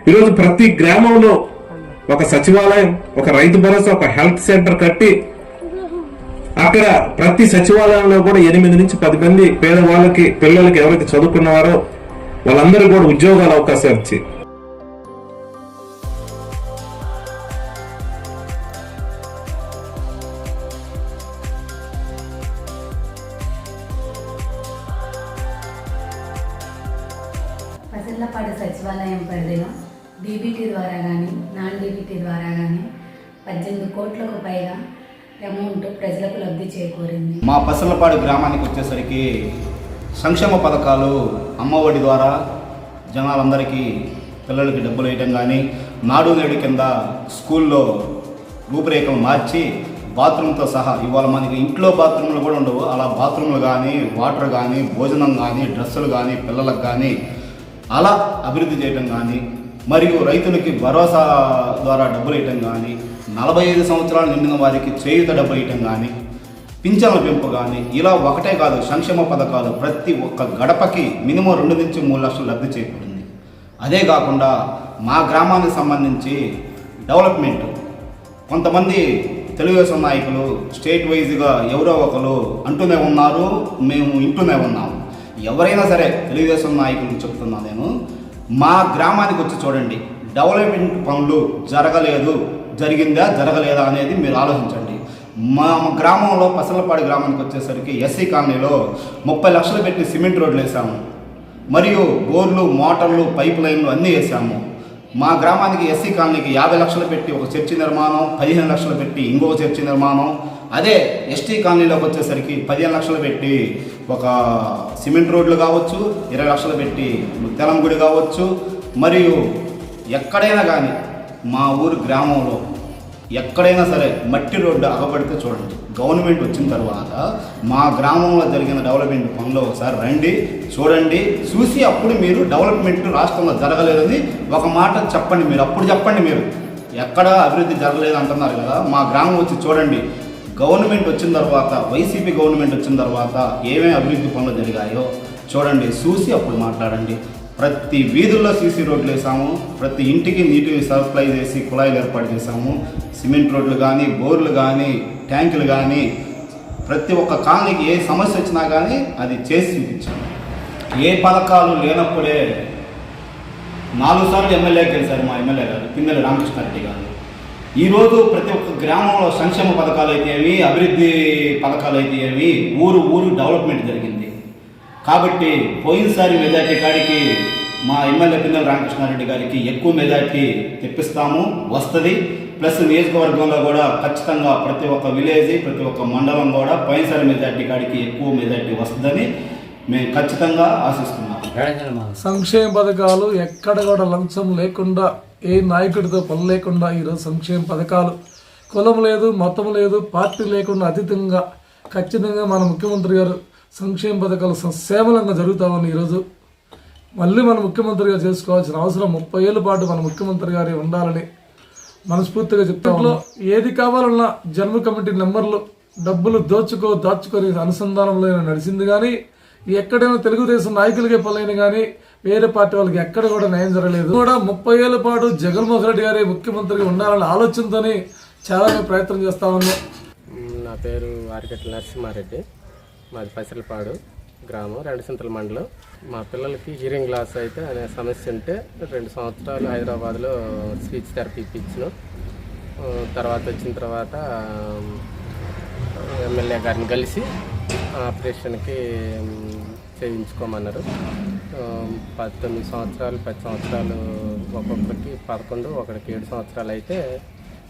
ఈరోజు ప్రతి గ్రామంలో ఒక సచివాలయం, ఒక రైతు భరోసా, ఒక హెల్త్ సెంటర్ కట్టి అక్కడ ప్రతి సచివాలయంలో కూడా 8 నుంచి 10 మంది పేదవాళ్ళకి, పిల్లలకి ఎవరైతే చదువుకున్నారో వాళ్ళందరూ కూడా ఉద్యోగాల అవకాశాలు ఇచ్చి పసర్లపాడు సచివాలయం పరిధిలో డీబీటీ ద్వారా కానీ నాన్ డీబీటీ ద్వారా కానీ 18 కోట్లకు పైగా అమౌంట్ ప్రజలకు లబ్ధి చేకూరింది. మా పసర్లపాడు గ్రామానికి వచ్చేసరికి సంక్షేమ పథకాలు అమ్మఒడి ద్వారా జనాలందరికీ పిల్లలకి డబ్బులు వేయటం కానీ, నాడు నేడు కింద స్కూల్లో రూపురేఖలు మార్చి బాత్రూమ్తో సహా ఇవాళ మనకి ఇంట్లో బాత్రూమ్లు కూడా ఉండవు, అలా బాత్రూమ్లు కానీ, వాటర్ కానీ, భోజనం కానీ, డ్రెస్సులు కానీ, పిల్లలకు కానీ అలా అభివృద్ధి చేయటం కానీ, మరియు రైతులకి భరోసా ద్వారా డబ్బులు వేయటం కానీ, 45 సంవత్సరాలు నిండిన వారికి చేయూత డబ్బులు వేయటం కానీ, పింఛన్ల పెంపు కానీ, ఇలా ఒకటే కాదు సంక్షేమ పథకాలు ప్రతి ఒక్క గడపకి మినిమం 2 నుంచి 3 లక్షలు లబ్ధి చేకూరింది. అదే కాకుండా మా గ్రామానికి సంబంధించి డెవలప్మెంట్ కొంతమంది తెలుగుదేశం నాయకులు స్టేట్ వైజ్గా ఎవరో ఒకరు అంటూనే ఉన్నారు, మేము ఇంటూనే ఉన్నాము. ఎవరైనా సరే తెలుగుదేశం నాయకులు చెప్తున్నా నేను, మా గ్రామానికి వచ్చి చూడండి, డెవలప్మెంట్ పనులు జరగలేదు, జరిగిందా జరగలేదా అనేది మీరు ఆలోచించండి. మా గ్రామంలో పసర్లపాడు గ్రామానికి వచ్చేసరికి ఎస్సీ కాలనీలో 30 లక్షలు పెట్టి సిమెంట్ రోడ్లు వేసాము, మరియు బోర్లు, మోటార్లు, పైప్ లైన్లు అన్నీ వేసాము. మా గ్రామానికి ఎస్సీ కాలనీకి 50 లక్షలు పెట్టి ఒక చర్చి నిర్మాణం, 15 లక్షలు పెట్టి ఇంకొక చర్చి నిర్మాణం. అదే ఎస్టీ కాలనీలోకి వచ్చేసరికి 15 లక్షలు పెట్టి ఒక సిమెంట్ రోడ్లు కావచ్చు, 20 లక్షలు పెట్టి ముత్యాలం గుడి కావచ్చు. మరియు ఎక్కడైనా కానీ మా ఊరు గ్రామంలో ఎక్కడైనా సరే మట్టి రోడ్డు అగబడితే చూడండి. గవర్నమెంట్ వచ్చిన తర్వాత మా గ్రామంలో జరిగిన డెవలప్మెంట్ పనులు ఒకసారి రండి, చూడండి, చూసి అప్పుడు మీరు డెవలప్మెంట్ రాష్ట్రంలో జరగలేదని ఒక మాట చెప్పండి. మీరు అప్పుడు చెప్పండి, మీరు ఎక్కడ అభివృద్ధి జరగలేదు అంటున్నారు కదా, మా గ్రామం వచ్చి చూడండి. గవర్నమెంట్ వచ్చిన తర్వాత, వైసీపీ గవర్నమెంట్ వచ్చిన తర్వాత ఏమేమి అభివృద్ధి పనులు జరిగాయో చూడండి, చూసి అప్పుడు మాట్లాడండి. ప్రతి వీధుల్లో సీసీ రోడ్లు వేసాము, ప్రతి ఇంటికి నీటి సప్లై చేసి కుళాయిలు ఏర్పాటు చేసాము. సిమెంట్ రోడ్లు కానీ, బోర్లు కానీ, ట్యాంకులు కానీ, ప్రతి ఒక్క కాలనీకి ఏ సమస్య వచ్చినా కానీ అది చేసి చూపించాము. ఏ పథకాలు లేనప్పుడే 4 సార్లు ఎమ్మెల్యేకి గెలిచారు మా ఎమ్మెల్యే గారు పిన్నెల్లి రామకృష్ణారెడ్డి గారు. ఈరోజు ప్రతి ఒక్క గ్రామంలో సంక్షేమ పథకాలు అయితే ఏవి, అభివృద్ధి పథకాలు అయితే ఏవి, ఊరు డెవలప్మెంట్ జరిగింది. కాబట్టి పోయినసారి మెజార్టీ కాడికి మా ఎమ్మెల్యే పిన్నెల్లి రామకృష్ణారెడ్డి గారికి ఎక్కువ మెజార్టీ తెప్పిస్తాము, వస్తుంది. ప్లస్ నియోజకవర్గంలో కూడా ఖచ్చితంగా ప్రతి ఒక్క విలేజ్, ప్రతి ఒక్క మండలం కూడా పోయినసారి మెజార్టీ కాడికి ఎక్కువ మెజార్టీ వస్తుందని మేము ఖచ్చితంగా ఆశిస్తున్నాము. సంక్షేమ పథకాలు ఎక్కడ కూడా లంచం లేకుండా, ఏ నాయకుడితో పని లేకుండా ఈరోజు సంక్షేమ పథకాలు కులం లేదు, మతం లేదు, పార్టీ లేకుండా అతీతంగా ఖచ్చితంగా మన ముఖ్యమంత్రి గారు సంక్షేమ పథకాలు ససేమలంగా జరుగుతామని ఈరోజు మళ్ళీ మన ముఖ్యమంత్రిగా చేసుకోవాల్సిన అవసరం 30 ఏళ్ళ పాటు మన ముఖ్యమంత్రి గారే ఉండాలని మనస్ఫూర్తిగా చెప్తాము. ఏది కావాలన్నా జన్మ కమిటీ నెంబర్లు డబ్బులు దాచుకొని అనుసంధానంలో నడిచింది. కానీ ఎక్కడైనా తెలుగుదేశం నాయకులకే పనులైన కానీ వేరే పార్టీ వాళ్ళకి ఎక్కడ కూడా న్యాయం జరగలేదు. కూడా 30 ఏళ్ళ పాటు జగన్మోహన్ రెడ్డి గారే ముఖ్యమంత్రిగా ఉండాలనే ఆలోచనతోనే చాలా ప్రయత్నం చేస్తా ఉన్నాం. నా పేరు ఆరికట్ల నరసింహారెడ్డి, మాది పసర్లపాడు గ్రామం, రెండసింతల మండలం. మా పిల్లలకి హియరింగ్ లాస్ అయితే అనే సమస్య ఉంటే 2 సంవత్సరాలు హైదరాబాద్లో స్పీచ్ థెరపీ ఇప్పించాను. తర్వాత వచ్చిన తర్వాత ఎమ్మెల్యే గారిని కలిసి ఆపరేషన్కి చేయించుకోమన్నారు. 19 సంవత్సరాలు 10 సంవత్సరాలు ఒక్కొక్కరికి 11, ఒకరికి 7 సంవత్సరాలు అయితే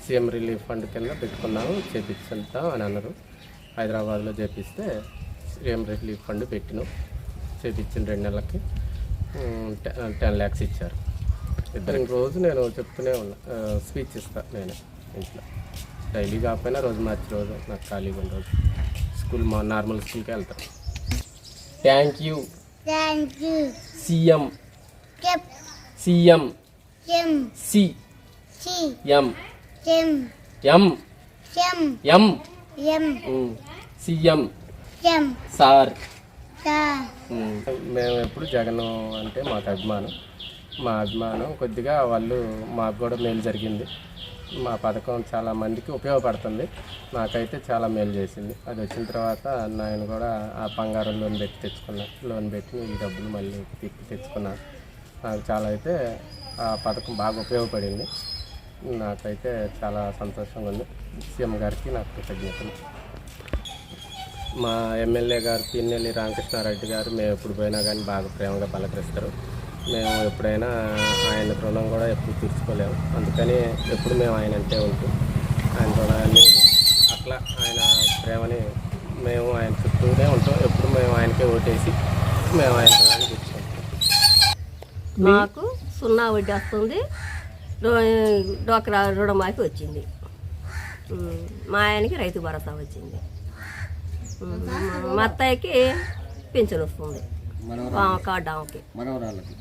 సీఎం రిలీఫ్ ఫండ్ కింద పెట్టుకున్నాము, చేపిస్తాం అని అన్నారు. హైదరాబాద్లో చేపిస్తే సీఎం రిలీఫ్ ఫండ్ పెట్టినాం, చేపించిన 2 నెలలకి 10 lakhs ఇచ్చారు. ఇద్దరు రోజు నేను చెప్తూనే ఉన్నా, స్పీచ్ ఇస్తాను నేను ఇంట్లో, డైలీ కాకపోయినా రోజు మార్చి రోజు నాకు ఖాళీగా ఉన్న రోజు స్కూల్ నార్మల్ స్కూల్కి వెళ్తాను. Thank you CM CM sir. మేము ఎప్పుడు జగన్ అంటే మాకు అభిమానం. మా అభిమానం. కొద్దిగా వాళ్ళు మాకు కూడా మేలు జరిగింది. మా పథకం చాలా మందికి ఉపయోగపడుతుంది. నాకైతే చాలా మేలు చేసింది. అది వచ్చిన తర్వాత నేను కూడా ఆ బంగారం లోన్ పెట్టి ఈ డబ్బులు మళ్ళీ తిప్పి తెచ్చుకున్నాను. నాకు చాలా అయితే ఆ పథకం బాగా ఉపయోగపడింది. నాకైతే చాలా సంతోషంగా ఉంది. సీఎం గారికి నాకు కృతజ్ఞతలు. మా ఎమ్మెల్యే గారు పిన్నెల్లి రామకృష్ణారెడ్డి గారు మేము ఎప్పుడు పోయినా కానీ బాగా ప్రేమగా పలకరిస్తారు. మేము ఎప్పుడైనా ఆయన రుణం కూడా ఎప్పుడు తీర్చుకోలేము. అందుకని ఎప్పుడు మేము ఆయన అంటే ఉంటాం. ఆయన రుణాన్ని అట్లా ఆయన ప్రేమని మేము ఆయన చుట్టూనే ఉంటాం. ఎప్పుడు మేము ఆయనకే ఓటేసి మేము ఆయన రుణాన్ని తీర్చుకుంటాం. మాకు 0 వడ్డీ వస్తుంది. డోక్రా రుణమాఫీ వచ్చింది. మా ఆయనకి రైతు భరోసా వచ్చింది. మా అత్తయ్యకి పింఛన్ వస్తుంది. కార్డు ఆమెకి, మనవరాళ్ళకి,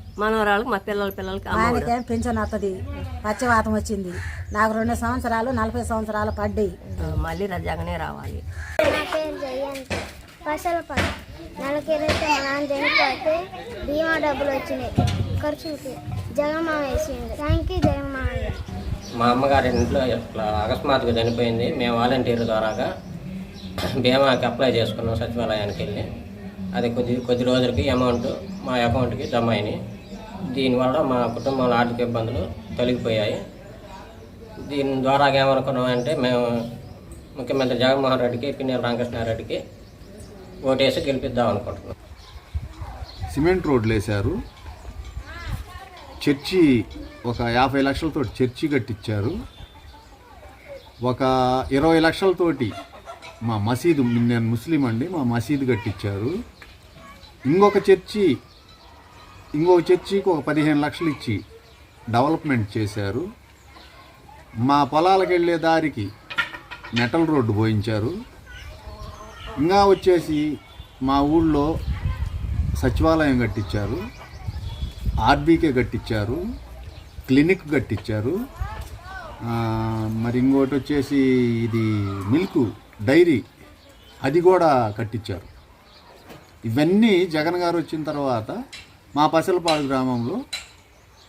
మా పిల్లలకి ఆయనకి పింఛన్ వస్తుంది. పచ్చవాతం వచ్చింది. నాకు 2 సంవత్సరాలు 40 సంవత్సరాలు పడ్డాయి. మళ్ళీ రజాగానే రావాలి. నెలకేదైతే మా నాన్న చనిపోతే బీమా డబ్బులు వచ్చినాయి. ఖర్చులకి జగన్మామ వేసింది. థ్యాంక్ యూ జగన్మామ. మా అమ్మగారి ఇంట్లో ఇట్లా అకస్మాత్తుగా చనిపోయింది. మేము వాలంటీర్ ద్వారాగా బీమాకి అప్లై చేసుకున్నాం సచివాలయానికి వెళ్ళి. అది కొద్ది రోజులకి అమౌంట్ మా అకౌంట్కి జమ అయినాయి. దీనివల్ల మా కుటుంబంలో ఆర్థిక ఇబ్బందులు తొలగిపోయాయి. దీని ద్వారా ఏమనుకున్నామంటే మేము ముఖ్యమంత్రి జగన్మోహన్ రెడ్డికి, పిన్నెల్లి రామకృష్ణారెడ్డికి ఓటేసి గెలిపిద్దాం అనుకుంటున్నాం. సిమెంట్ రోడ్లు వేశారు. చర్చి ఒక 50 లక్షలతో చర్చి కట్టించారు. ఒక 20 లక్షలతోటి మా మసీదు, నేను ముస్లిం అండి, మా మసీదు కట్టించారు. ఇంకొక చర్చికి ఒక 15 లక్షలు ఇచ్చి డెవలప్మెంట్ చేశారు. మా పొలాలకు వెళ్ళే దారికి మెటల్ రోడ్డు పోయించారు. ఇంకా వచ్చేసి మా ఊళ్ళో సచివాలయం కట్టించారు, ఆర్బీకే కట్టించారు, క్లినిక్ కట్టించారు. మరి ఇంకోటి వచ్చేసి ఇది మిల్క్ డైరీ అది కూడా కట్టించారు. ఇవన్నీ జగన్ గారు వచ్చిన తర్వాత మా పసలపాడు గ్రామంలో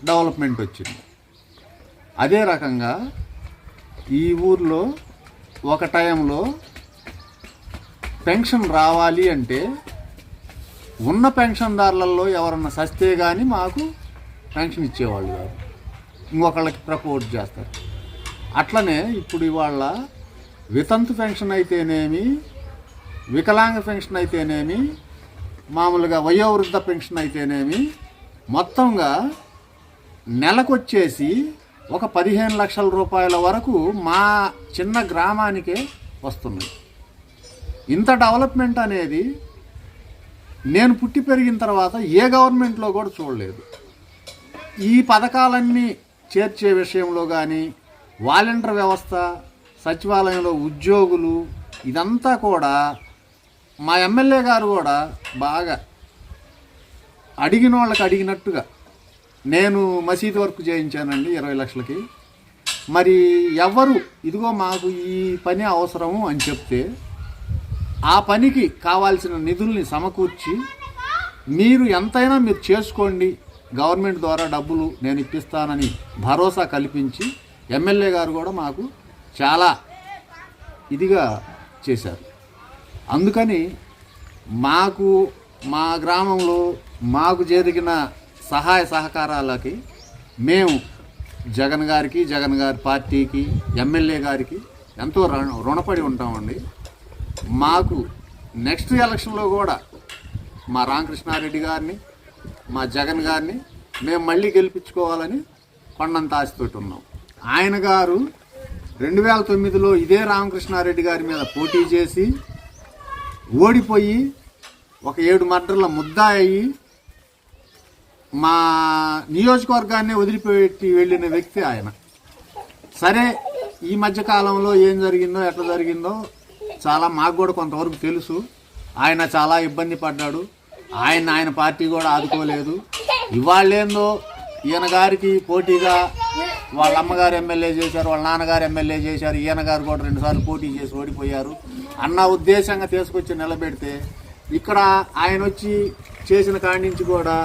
డెవలప్మెంట్ వచ్చింది. అదే రకంగా ఈ ఊర్లో ఒక టైంలో పెన్షన్ రావాలి అంటే ఉన్న పెన్షన్దారులలో ఎవరన్నా సస్తే కానీ మాకు పెన్షన్ ఇచ్చేవాళ్ళు కాదు. ఇంకొకళ్ళకి ప్రపోజ్ చేస్తారు. అట్లనే ఇప్పుడు ఇవాళ వితంతు పెన్షన్ అయితేనేమి, వికలాంగ పెన్షన్ అయితేనేమి, మామూలుగా వయోవృద్ధ పెన్షన్ అయితేనేమి, మొత్తంగా నెలకొచ్చేసి ఒక 15 లక్షల రూపాయల వరకు మా చిన్న గ్రామానికే వస్తున్నాయి. ఇంత డెవలప్మెంట్ అనేది నేను పుట్టి పెరిగిన తర్వాత ఏ గవర్నమెంట్లో కూడా చూడలేదు. ఈ పథకాలన్నీ చేర్చే విషయంలో కానీ, వాలంటీర్ వ్యవస్థ, సచివాలయంలో ఉద్యోగులు, ఇదంతా కూడా మా ఎమ్మెల్యే గారు కూడా బాగా అడిగిన వాళ్ళకి అడిగినట్టుగా నేను మసీదు వర్క్ చేయించానండి 20 లక్షలకి. మరి ఎవరు ఇదిగో మాకు ఈ పని అవసరము అని చెప్తే ఆ పనికి కావాల్సిన నిధుల్ని సమకూర్చి మీరు ఎంతైనా మీరు చేసుకోండి, గవర్నమెంట్ ద్వారా డబ్బులు నేను ఇప్పిస్తానని భరోసా కల్పించి ఎమ్మెల్యే గారు కూడా మాకు చాలా ఇదిగా చేశారు. అందుకని మాకు మా గ్రామంలో మాకు జరిగిన సహాయ సహకారాలకి మేము జగన్ గారికి, జగన్ గారి పార్టీకి, ఎమ్మెల్యే గారికి ఎంతో రుణపడి ఉంటామండి. మాకు నెక్స్ట్ ఎలక్షన్లో కూడా మా రామకృష్ణారెడ్డి గారిని, మా జగన్ గారిని మేము మళ్ళీ గెలిపించుకోవాలని కొండంత ఆశతోటి ఉన్నాం. ఆయన గారు 2009లో ఇదే రామకృష్ణారెడ్డి గారి మీద పోటీ చేసి ఓడిపోయి ఒక 7 మర్డర్ల ముద్దాయి అయ్యి మా నియోజకవర్గాన్ని వదిలిపెట్టి వెళ్ళిన వ్యక్తి ఆయన. సరే, ఈ మధ్యకాలంలో ఏం జరిగిందో, ఎట్లా జరిగిందో చాలా మాకు కూడా కొంతవరకు తెలుసు. ఆయన చాలా ఇబ్బంది పడ్డాడు. ఆయన పార్టీ కూడా ఆదుకోలేదు. ఇవాళ్ళేందో ఈయన గారికి పోటీగా వాళ్ళ అమ్మగారు ఎమ్మెల్యే చేశారు, వాళ్ళ నాన్నగారు ఎమ్మెల్యే చేశారు, ఈయన గారు కూడా 2 సార్లు పోటీ చేసి ఓడిపోయారు అన్న ఉద్దేశంగా తీసుకొచ్చి నిలబెడితే, ఇక్కడ ఆయన వచ్చి చేసిన కాడి నుంచి కూడా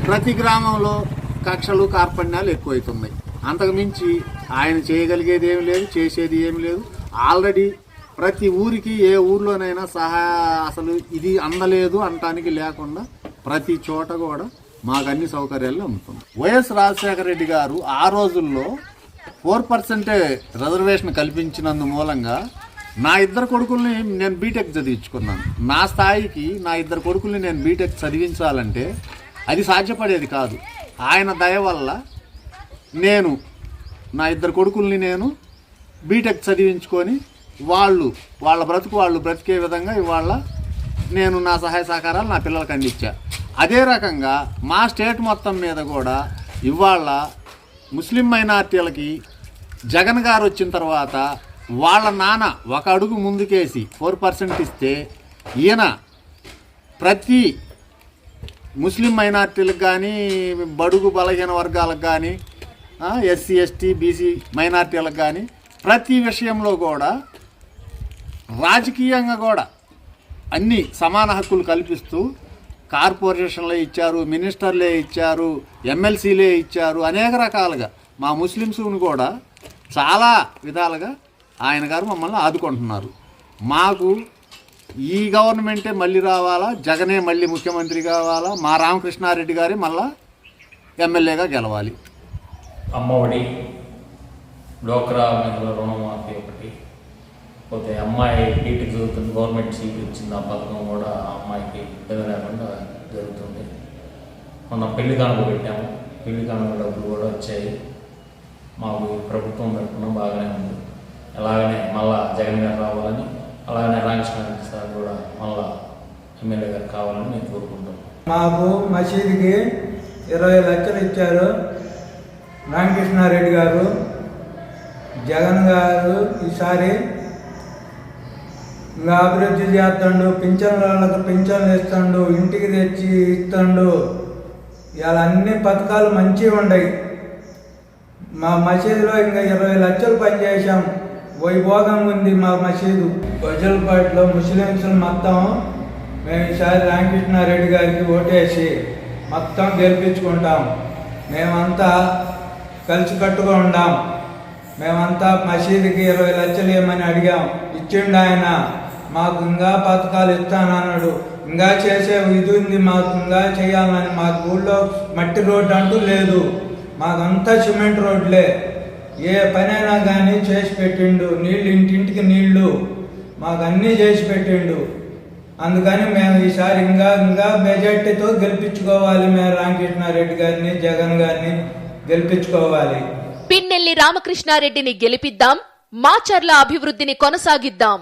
ప్రతి గ్రామంలో కక్షలు కార్పణ్యాలు ఎక్కువైతున్నాయి. అంతకుమించి ఆయన చేయగలిగేది ఏమి లేదు, చేసేది ఏమి లేదు. ఆల్రెడీ ప్రతి ఊరికి ఏ ఊర్లోనైనా అసలు ఇది అందలేదు అనటానికి లేకుండా ప్రతి చోట కూడా మాకు అన్ని సౌకర్యాలు అందుతుంది. వైఎస్ రాజశేఖర రెడ్డి గారు ఆ రోజుల్లో 4% రిజర్వేషన్ కల్పించినందు మూలంగా నా ఇద్దరు కొడుకుల్ని నేను బీటెక్ చదివించుకున్నాను. నా స్థాయికి నా ఇద్దరు కొడుకుల్ని నేను బీటెక్ చదివించాలంటే అది సాధ్యపడేది కాదు. ఆయన దయ వల్ల నేను నా ఇద్దరు కొడుకుల్ని నేను బీటెక్ చదివించుకొని వాళ్ళ బ్రతుకు వాళ్ళు బ్రతికే విధంగా ఇవాళ నేను నా సహాయ సహకారాలు నా పిల్లలకు అందించా. అదే రకంగా మా స్టేట్ మొత్తం మీద కూడా ఇవాళ ముస్లిం మైనార్టీలకి జగన్ గారు వచ్చిన తర్వాత వాళ్ళ నాన్న ఒక అడుగు ముందుకేసి 4% ఇస్తే ఈయన ప్రతి ముస్లిం మైనార్టీలకు కానీ బడుగు బలహీన వర్గాలకు కానీ ఎస్సీ ఎస్టీ బీసీ మైనార్టీలకు కానీ ప్రతి విషయంలో కూడా రాజకీయంగా కూడా అన్ని సమాన హక్కులు కల్పిస్తూ కార్పొరేషన్లే ఇచ్చారు, మినిస్టర్లే ఇచ్చారు, ఎమ్మెల్సీలే ఇచ్చారు. అనేక రకాలుగా మా ముస్లిమ్స్ను కూడా చాలా విధాలుగా ఆయన గారు మమ్మల్ని ఆదుకుంటున్నారు. మాకు ఈ గవర్నమెంటే మళ్ళీ రావాలా, జగనే మళ్ళీ ముఖ్యమంత్రి కావాలా, మా రామకృష్ణారెడ్డి గారే మళ్ళా ఎమ్మెల్యేగా గెలవాలి. అమ్మఒడి, డోక్రా మహిళల రుణమాఫీ ఒకటి, పోతే అమ్మాయి బీటెక్ చదువుతుంది, గవర్నమెంట్ సీట్ ఇచ్చింది. ఆ పథకం కూడా అమ్మాయికి ఇబ్బంది లేకుండా జరుగుతుంది. మొన్న పెళ్లి కానుక పెట్టాము, పెళ్లి కానుక డబ్బులు కూడా వచ్చాయి. మాకు ప్రభుత్వం తరఫున బాగానే ఉంది. అలాగనే మళ్ళా జగన్ గారు రావాలని, అలాగనే రామకృష్ణారెడ్డి సార్ కూడా మళ్ళా ఎమ్మెల్యే గారు కావాలని నేను కోరుకుంటాను. మాకు మసీదుకి 20 లక్షలు ఇచ్చారు రామకృష్ణారెడ్డి గారు. జగన్ గారు ఈసారి ఇంకా అభివృద్ధి చేస్తాడు, పింఛన్లకు పింఛన్లు ఇస్తాడు, ఇంటికి తెచ్చి ఇస్తాడు. ఇవాళ అన్ని పథకాలు మంచిగా ఉన్నాయి. మా మసీదులో ఇంకా 20 లక్షలు పనిచేసాం. వైభోగంగా ఉంది మా మసీదు. గజల్పాటిలో ముస్లిమ్స్ మొత్తం మేము ఈసారి రామకృష్ణారెడ్డి గారికి ఓటేసి మొత్తం గెలిపించుకుంటాం. మేమంతా కలిసికట్టుగా ఉండాం. మేమంతా మసీదుకి 20 లక్షలు ఏమని అడిగాం, ఇచ్చిండు ఆయన. మాకు ఇంకా పథకాలు ఇస్తానన్నాడు. ఇంకా చేసే ఇది ఉంది, మాకు ఇంకా చేయాలని. మాకు ఊళ్ళో మట్టి రోడ్డు అంటూ లేదు, మాకంతా సిమెంట్ రోడ్లే. ఏ పనైనా కానీ చేసి పెట్టిండు. నీళ్ళు ఇంటింటికి నీళ్లు మాకు అన్నీ చేసి పెట్టిండు. అందుకని మేము ఈసారి ఇంకా మెజార్టీతో గెలిపించుకోవాలి. మేము రామకృష్ణారెడ్డి గారిని, జగన్ గారిని గెలిపించుకోవాలి. పిన్నెల్లి రామకృష్ణారెడ్డిని గెలిపిద్దాం, మాచర్ల అభివృద్ధిని కొనసాగిద్దాం.